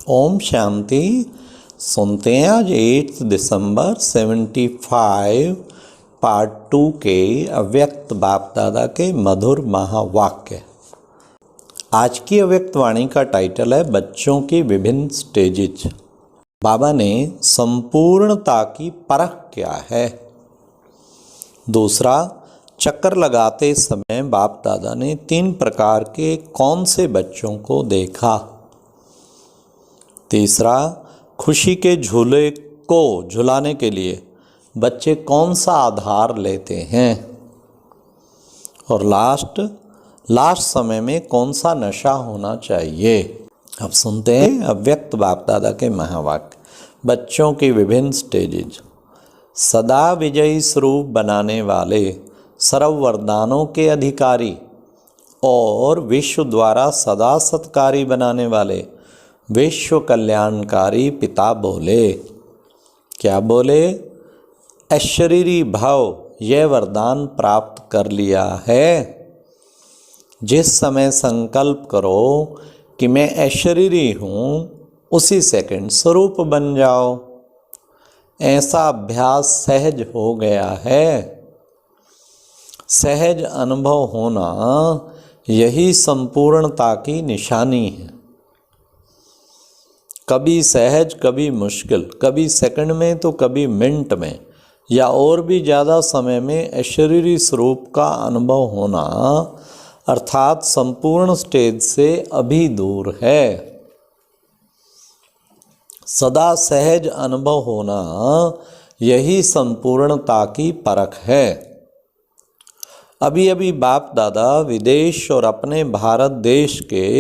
ओम शांति। सुनते हैं आज 8 दिसंबर 75 पार्ट 2 के अव्यक्त बाप दादा के मधुर महावाक्य। आज की अव्यक्त वाणी का टाइटल है बच्चों की विभिन्न स्टेजेज। बाबा ने संपूर्णता की परख क्या है। दूसरा, चक्कर लगाते समय बाप दादा ने 3 प्रकार के कौन से बच्चों को देखा। तीसरा, खुशी के झूले को झुलाने के लिए बच्चे कौन सा आधार लेते हैं। और लास्ट समय में कौन सा नशा होना चाहिए। अब सुनते हैं अव्यक्त बाप दादा के महावाक्य। बच्चों की विभिन्न स्टेजेज। सदा विजयी स्वरूप बनाने वाले सर्व वरदानों के अधिकारी और विश्व द्वारा सदा सत्कारी बनाने वाले विश्व कल्याणकारी पिता बोले। क्या बोले? अशरीरी भाव यह वरदान प्राप्त कर लिया है। जिस समय संकल्प करो कि मैं अशरीरी हूँ, उसी सेकंड स्वरूप बन जाओ। ऐसा अभ्यास सहज हो गया है। सहज अनुभव होना यही संपूर्णता की निशानी है। कभी सहज, कभी मुश्किल, कभी सेकंड में तो कभी मिनट में या और भी ज़्यादा समय में अशरीरी स्वरूप का अनुभव होना अर्थात संपूर्ण स्टेज से अभी दूर है। सदा सहज अनुभव होना यही संपूर्णता की परख है। अभी बाप दादा विदेश और अपने भारत देश के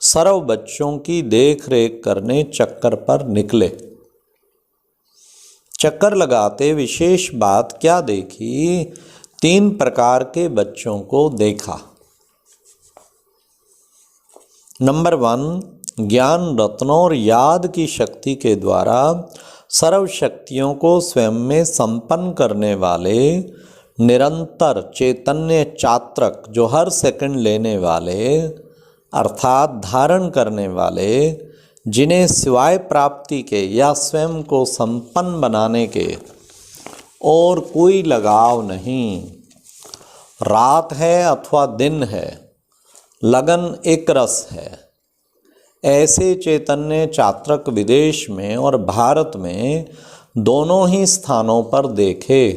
सर्व बच्चों की देख रेख करने चक्कर पर निकले। चक्कर लगाते विशेष बात क्या देखी? 3 प्रकार के बच्चों को देखा। नंबर 1, ज्ञान रत्नों और याद की शक्ति के द्वारा सर्व शक्तियों को स्वयं में संपन्न करने वाले निरंतर चैतन्य चात्रक, जो हर सेकंड लेने वाले अर्थात धारण करने वाले, जिन्हें सिवाय प्राप्ति के या स्वयं को संपन्न बनाने के और कोई लगाव नहीं। रात है अथवा दिन है, लगन एक रस है। ऐसे चैतन्य चात्रक विदेश में और भारत में दोनों ही स्थानों पर देखे।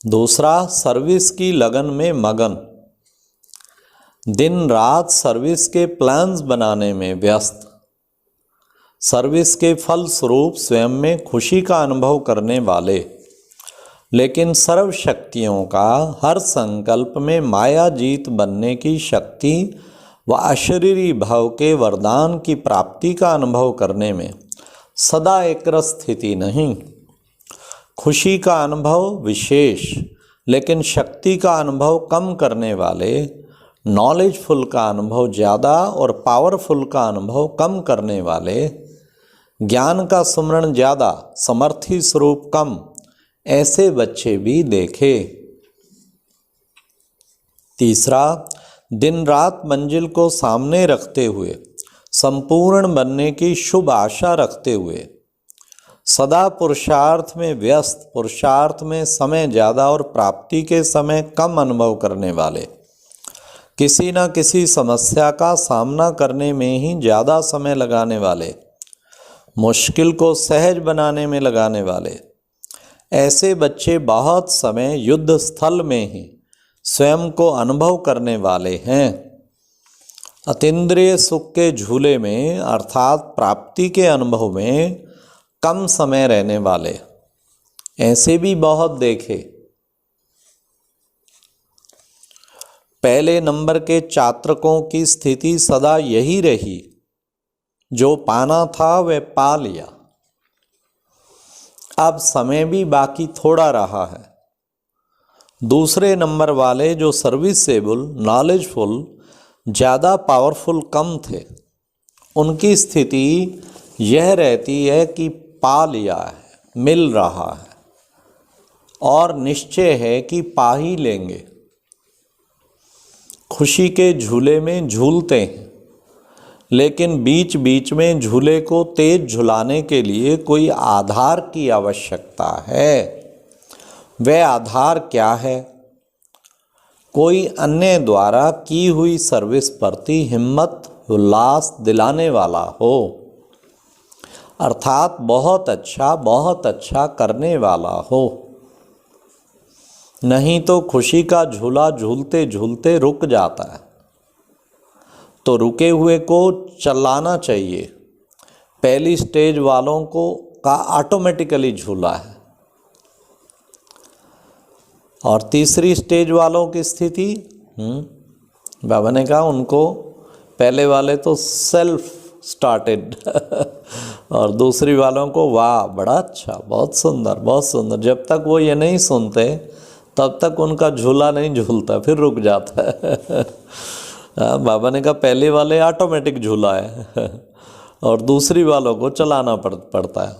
दूसरा, सर्विस की लगन में मगन, दिन रात सर्विस के प्लान्स बनाने में व्यस्त, सर्विस के फल स्वरूप स्वयं में खुशी का अनुभव करने वाले, लेकिन सर्व शक्तियों का हर संकल्प में माया जीत बनने की शक्ति व अशरीरी भाव के वरदान की प्राप्ति का अनुभव करने में सदा एकरस स्थिति नहीं। खुशी का अनुभव विशेष, लेकिन शक्ति का अनुभव कम करने वाले, नॉलेजफुल का अनुभव ज़्यादा और पावरफुल का अनुभव कम करने वाले, ज्ञान का सुमरण ज़्यादा, समर्थी स्वरूप कम, ऐसे बच्चे भी देखे। तीसरा, दिन रात मंजिल को सामने रखते हुए, संपूर्ण बनने की शुभ आशा रखते हुए, सदा पुरुषार्थ में व्यस्त, पुरुषार्थ में समय ज़्यादा और प्राप्ति के समय कम अनुभव करने वाले, किसी न किसी समस्या का सामना करने में ही ज़्यादा समय लगाने वाले, मुश्किल को सहज बनाने में लगाने वाले, ऐसे बच्चे बहुत समय युद्ध स्थल में ही स्वयं को अनुभव करने वाले हैं। अतीन्द्रिय सुख के झूले में अर्थात प्राप्ति के अनुभव में कम समय रहने वाले, ऐसे भी बहुत देखे। पहले नंबर के चात्रकों की स्थिति सदा यही रही, जो पाना था वह पा लिया। अब समय भी बाकी थोड़ा रहा है। दूसरे नंबर वाले जो सर्विसेबल, नॉलेजफुल, ज़्यादा पावरफुल कम थे, उनकी स्थिति यह रहती है कि पा लिया है, मिल रहा है और निश्चय है कि पा ही लेंगे। खुशी के झूले में झूलते हैं, लेकिन बीच बीच में झूले को तेज झुलाने के लिए कोई आधार की आवश्यकता है। वह आधार क्या है? कोई अन्य द्वारा की हुई सर्विस प्रति हिम्मत उल्लास दिलाने वाला हो, अर्थात बहुत अच्छा करने वाला हो। नहीं तो खुशी का झूला झूलते झूलते रुक जाता है, तो रुके हुए को चलाना चाहिए। पहली स्टेज वालों को का ऑटोमेटिकली झूला है, और तीसरी स्टेज वालों की स्थिति बाबा ने कहा उनको पहले वाले तो सेल्फ स्टार्टेड और दूसरी वालों को वाह बड़ा अच्छा, बहुत सुंदर। जब तक वो ये नहीं सुनते तब तक उनका झूला नहीं झूलता, फिर रुक जाता है। बाबा ने कहा पहले वाले ऑटोमेटिक झूला है और दूसरी वालों को चलाना पड़ता है।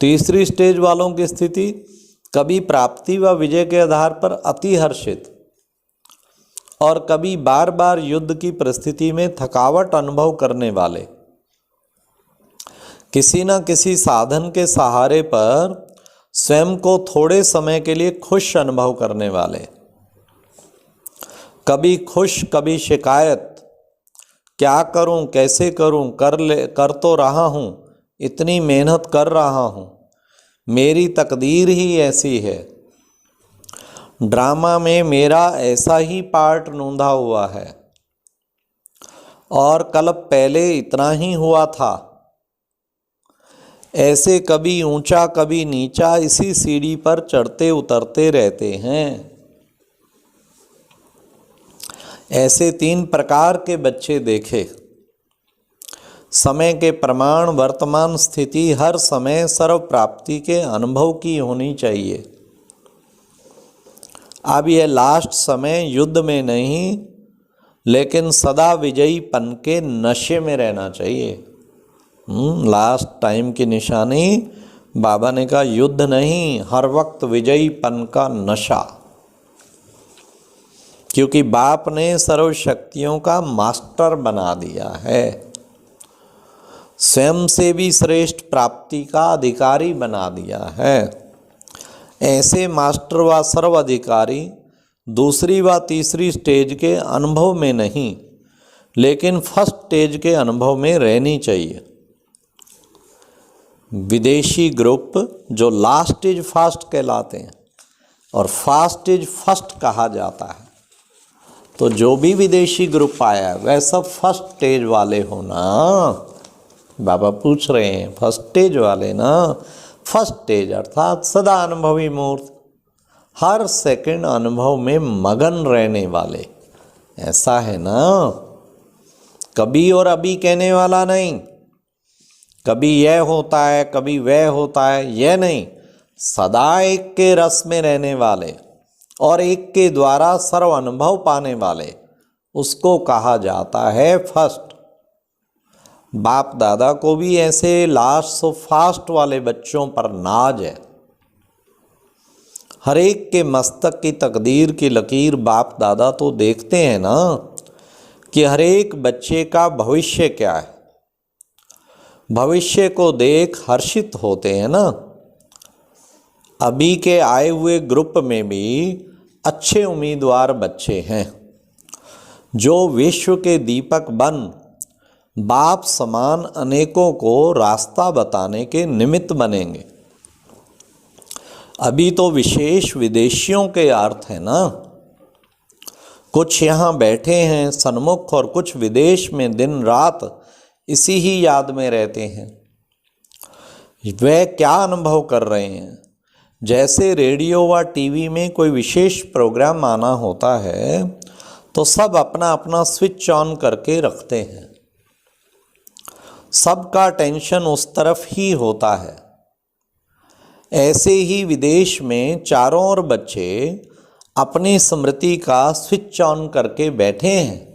तीसरी स्टेज वालों की स्थिति कभी प्राप्ति व विजय के आधार पर अति हर्षित और कभी बार बार युद्ध की परिस्थिति में थकावट अनुभव करने वाले, किसी न किसी साधन के सहारे पर स्वयं को थोड़े समय के लिए खुश अनुभव करने वाले, कभी खुश कभी शिकायत, क्या करूं कैसे करूं, कर तो रहा हूं, इतनी मेहनत कर रहा हूं, मेरी तकदीर ही ऐसी है, ड्रामा में मेरा ऐसा ही पार्ट नूंधा हुआ है और कल पहले इतना ही हुआ था। ऐसे कभी ऊंचा कभी नीचा इसी सीढ़ी पर चढ़ते उतरते रहते हैं। ऐसे 3 प्रकार के बच्चे देखे। समय के प्रमाण वर्तमान स्थिति हर समय सर्व प्राप्ति के अनुभव की होनी चाहिए। अब यह लास्ट समय युद्ध में नहीं, लेकिन सदा विजयीपन के नशे में रहना चाहिए। लास्ट टाइम की निशानी बाबा ने कहा युद्ध नहीं, हर वक्त विजयीपन का नशा, क्योंकि बाप ने सर्व शक्तियों का मास्टर बना दिया है, स्वयं से भी श्रेष्ठ प्राप्ति का अधिकारी बना दिया है। ऐसे मास्टर व सर्वाधिकारी दूसरी व तीसरी स्टेज के अनुभव में नहीं, लेकिन फर्स्ट स्टेज के अनुभव में रहनी चाहिए। विदेशी ग्रुप जो लास्ट इज फास्ट कहलाते हैं और फास्ट इज फर्स्ट कहा जाता है, तो जो भी विदेशी ग्रुप आया है वह सब फर्स्ट स्टेज वाले हो ना। बाबा पूछ रहे हैं फर्स्ट स्टेज वाले ना, फर्स्ट स्टेज अर्थात सदा अनुभवी मूर्त, हर सेकंड अनुभव में मगन रहने वाले, ऐसा है ना। कभी और अभी कहने वाला नहीं, कभी यह होता है कभी वह होता है, यह नहीं, सदा एक के रस में रहने वाले और एक के द्वारा सर्व अनुभव पाने वाले, उसको कहा जाता है फर्स्ट। बाप दादा को भी ऐसे लास्ट सो फास्ट वाले बच्चों पर नाज है। हर एक के मस्तक की तकदीर की लकीर बाप दादा तो देखते हैं ना, कि हर एक बच्चे का भविष्य क्या है। भविष्य को देख हर्षित होते हैं ना। अभी के आए हुए ग्रुप में भी अच्छे उम्मीदवार बच्चे हैं, जो विश्व के दीपक बन बाप समान अनेकों को रास्ता बताने के निमित्त बनेंगे। अभी तो विशेष विदेशियों के अर्थ है ना, कुछ यहाँ बैठे हैं सन्मुख और कुछ विदेश में दिन रात इसी ही याद में रहते हैं। वह क्या अनुभव कर रहे हैं? जैसे रेडियो व टीवी में कोई विशेष प्रोग्राम आना होता है तो सब अपना अपना स्विच ऑन करके रखते हैं, सबका टेंशन उस तरफ ही होता है। ऐसे ही विदेश में चारों ओर बच्चे अपनी स्मृति का स्विच ऑन करके बैठे हैं।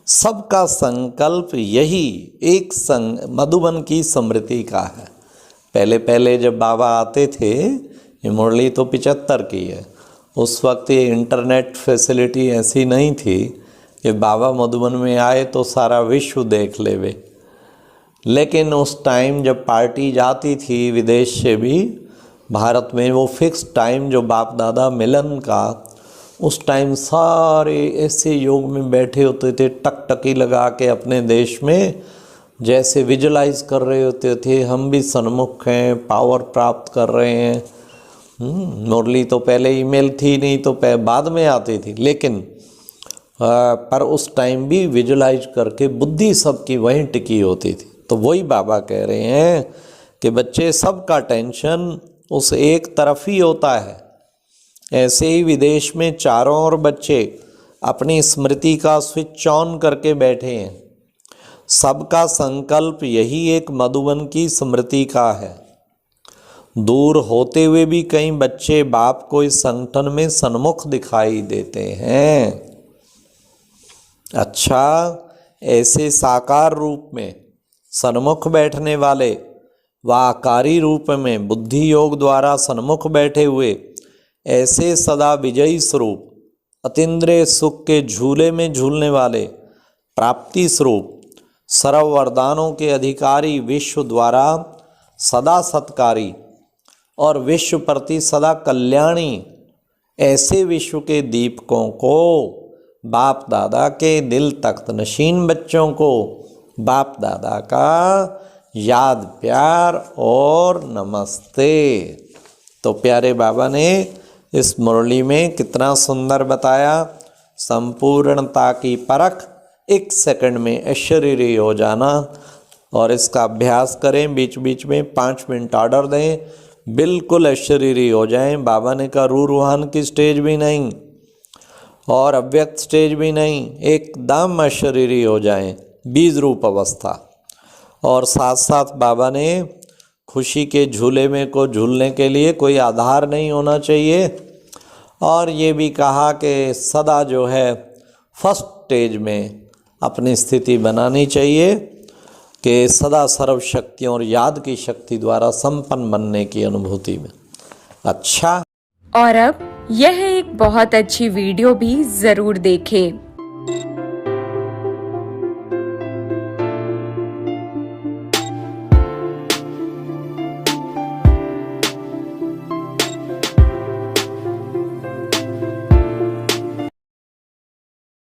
सबका संकल्प यही एक मधुबन की स्मृति का है। पहले पहले जब बाबा आते थे, ये मुरली तो 75 की है, उस वक्त ये इंटरनेट फैसिलिटी ऐसी नहीं थी, कि बाबा मधुबन में आए तो सारा विश्व देख लेवे। लेकिन उस टाइम जब पार्टी जाती थी विदेश से भी भारत में, वो फिक्स टाइम जो बाप दादा मिलन का, उस टाइम सारे ऐसे योग में बैठे होते थे, टकटकी लगा के अपने देश में, जैसे विजुलाइज कर रहे होते थे हम भी सन्मुख हैं, पावर प्राप्त कर रहे हैं। मुरली तो पहले ईमेल थी नहीं, तो बाद में आती थी, लेकिन पर उस टाइम भी विजुलाइज करके बुद्धि सबकी वहीं टिकी होती थी। तो वही बाबा कह रहे हैं कि बच्चे, सबका टेंशन उस एक तरफ ही होता है। ऐसे ही विदेश में चारों ओर बच्चे अपनी स्मृति का स्विच ऑन करके बैठे हैं। सबका संकल्प यही एक मधुबन की स्मृति का है। दूर होते हुए भी कई बच्चे बाप को इस संगठन में सन्मुख दिखाई देते हैं। अच्छा, ऐसे साकार रूप में सन्मुख बैठने वाले व आकारी रूप में बुद्धि योग द्वारा सन्मुख बैठे हुए ऐसे सदा विजयी स्वरूप, अतीन्द्रिय सुख के झूले में झूलने वाले, प्राप्ति स्वरूप, सर्व वरदानों के अधिकारी, विश्व द्वारा सदा सत्कारी और विश्व प्रति सदा कल्याणी, ऐसे विश्व के दीपकों को, बाप दादा के दिल तख्त नशीन बच्चों को बाप दादा का याद, प्यार और नमस्ते। तो प्यारे बाबा ने इस मुरली में कितना सुंदर बताया। संपूर्णता की परख 1 सेकंड में अशरीरी हो जाना, और इसका अभ्यास करें। बीच बीच में 5 मिनट ऑर्डर दें, बिल्कुल अशरीरी हो जाएं। बाबा ने कहा रूहान की स्टेज भी नहीं और अव्यक्त स्टेज भी नहीं, एकदम अशरीरी हो जाएं, बीज रूप अवस्था। और साथ साथ बाबा ने खुशी के झूले में को झूलने के लिए कोई आधार नहीं होना चाहिए, और ये भी कहा कि सदा जो है फर्स्ट स्टेज में अपनी स्थिति बनानी चाहिए कि सदा सर्व शक्तियों और याद की शक्ति द्वारा संपन्न बनने की अनुभूति में। अच्छा, और अब यह एक बहुत अच्छी वीडियो भी ज़रूर देखें।